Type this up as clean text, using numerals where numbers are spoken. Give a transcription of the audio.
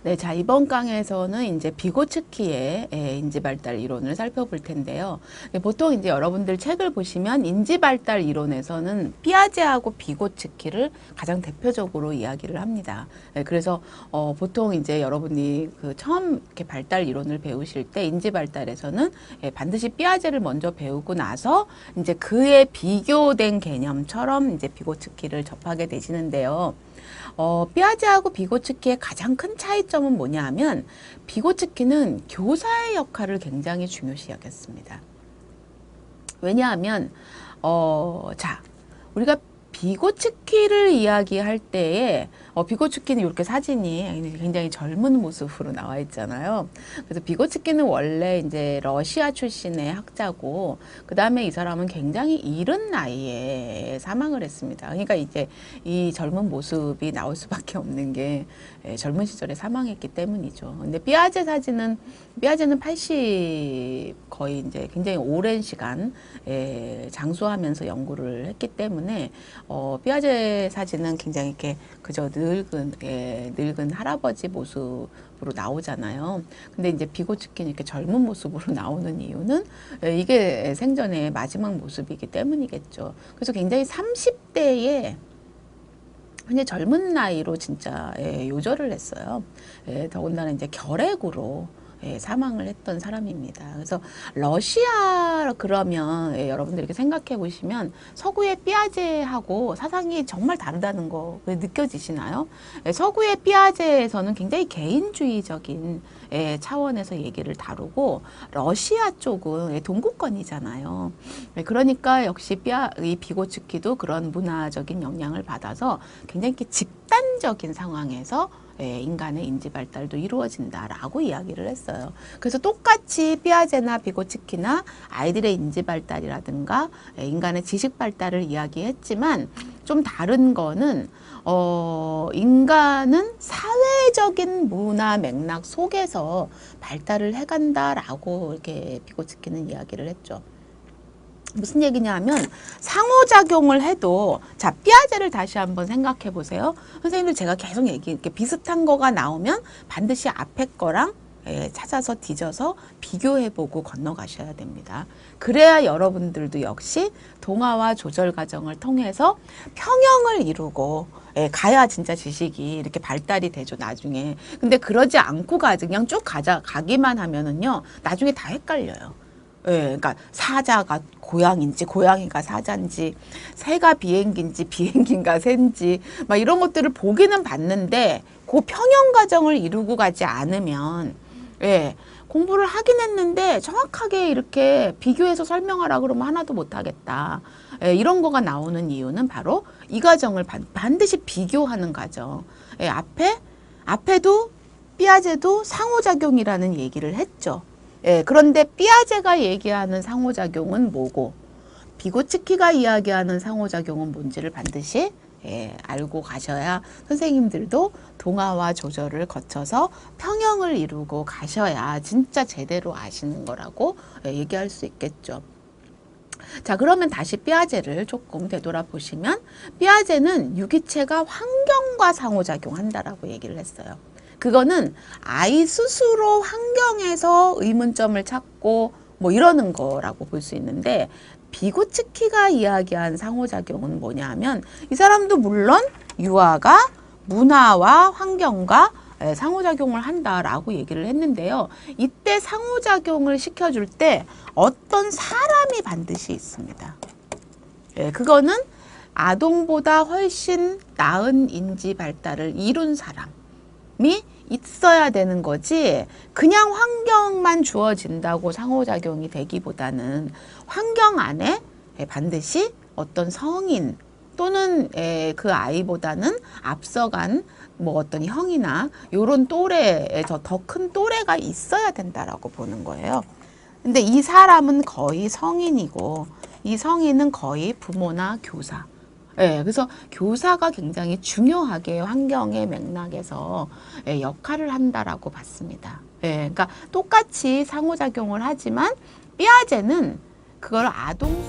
네, 자, 이번 강에서는 이제 비고츠키의 인지 발달 이론을 살펴볼 텐데요. 보통 이제 여러분들 책을 보시면 인지 발달 이론에서는 피아제하고 비고츠키를 가장 대표적으로 이야기를 합니다. 그래서 보통 이제 여러분이 그 처음 이렇게 발달 이론을 배우실 때 인지 발달에서는 반드시 피아제를 먼저 배우고 나서 이제 그에 비교된 개념처럼 이제 비고츠키를 접하게 되시는데요. 피아제하고 비고츠키의 가장 큰 차이점은 뭐냐 하면 비고츠키는 교사의 역할을 굉장히 중요시 여겼습니다. 왜냐하면 자, 우리가 비고츠키를 이야기할 때에 비고츠키는 이렇게 사진이 굉장히 젊은 모습으로 나와 있잖아요. 그래서 비고츠키는 원래 이제 러시아 출신의 학자고, 그 다음에 이 사람은 굉장히 이른 나이에 사망을 했습니다. 그러니까 이제 이 젊은 모습이 나올 수밖에 없는 게 젊은 시절에 사망했기 때문이죠. 근데 피아제는 80 거의 이제 굉장히 오랜 시간 장수하면서 연구를 했기 때문에 피아제 사진은 굉장히 이렇게 그저 늙은 할아버지 모습으로 나오잖아요. 근데 이제 비고츠키는 이렇게 젊은 모습으로 나오는 이유는 이게 생전의 마지막 모습이기 때문이겠죠. 그래서 굉장히 30대에 굉장히 젊은 나이로 진짜 요절을 했어요. 더군다나 이제 결핵으로 사망을 했던 사람입니다. 그래서 러시아 그러면 여러분들 이렇게 생각해 보시면 서구의 피아제하고 사상이 정말 다르다는 거 느껴지시나요? 서구의 피아제에서는 굉장히 개인주의적인 차원에서 얘기를 다루고 러시아 쪽은 동구권이잖아요. 그러니까 역시 이 비고츠키도 그런 문화적인 영향을 받아서 굉장히 집단적인 상황에서 인간의 인지 발달도 이루어진다라고 이야기를 했어요. 그래서 똑같이 피아제나 비고츠키나 아이들의 인지 발달이라든가 인간의 지식 발달을 이야기했지만 좀 다른 거는 인간은 사회적인 문화 맥락 속에서 발달을 해간다라고 이렇게 비고츠키는 이야기를 했죠. 무슨 얘기냐 하면 상호작용을 해도, 자, 피아제를 다시 한번 생각해 보세요. 선생님들 제가 계속 이렇게 비슷한 거가 나오면 반드시 앞에 거랑 찾아서 뒤져서 비교해보고 건너가셔야 됩니다. 그래야 여러분들도 역시 동화와 조절 과정을 통해서 평형을 이루고 가야 진짜 지식이 이렇게 발달이 되죠, 나중에. 근데 그러지 않고 그냥 쭉 가기만 하면은요, 나중에 다 헷갈려요. 그러니까 사자가 고양인지 고양이가 사자인지 새가 비행기인지 비행기인가 새인지 막 이런 것들을 보기는 봤는데 그 평형 과정을 이루고 가지 않으면 공부를 하긴 했는데 정확하게 이렇게 비교해서 설명하라 그러면 하나도 못하겠다. 이런 거가 나오는 이유는 바로 이 과정을 반드시 비교하는 과정. 앞에도 피아제도 상호작용이라는 얘기를 했죠. 그런데 피아제가 얘기하는 상호작용은 뭐고 비고츠키가 이야기하는 상호작용은 뭔지를 반드시 알고 가셔야 선생님들도 동화와 조절을 거쳐서 평형을 이루고 가셔야 진짜 제대로 아시는 거라고 얘기할 수 있겠죠. 자, 그러면 다시 피아제를 조금 되돌아보시면 피아제는 유기체가 환경과 상호작용한다라고 얘기를 했어요. 그거는 아이 스스로 환경에서 의문점을 찾고 뭐 이러는 거라고 볼 수 있는데, 비고츠키가 이야기한 상호작용은 뭐냐 하면 이 사람도 물론 유아가 문화와 환경과 상호작용을 한다라고 얘기를 했는데요. 이때 상호작용을 시켜줄 때 어떤 사람이 반드시 있습니다. 그거는 아동보다 훨씬 나은 인지 발달을 이룬 사람이 있어야 되는 거지, 그냥 환경만 주어진다고 상호작용이 되기보다는 환경 안에 반드시 어떤 성인 또는 그 아이보다는 앞서간 뭐 어떤 형이나 요런 또래에서 더 큰 또래가 있어야 된다라고 보는 거예요. 근데 이 사람은 거의 성인이고 이 성인은 거의 부모나 교사. 그래서 교사가 굉장히 중요하게 환경의 맥락에서 역할을 한다라고 봤습니다. 그러니까 똑같이 상호작용을 하지만 피아제는 그걸 아동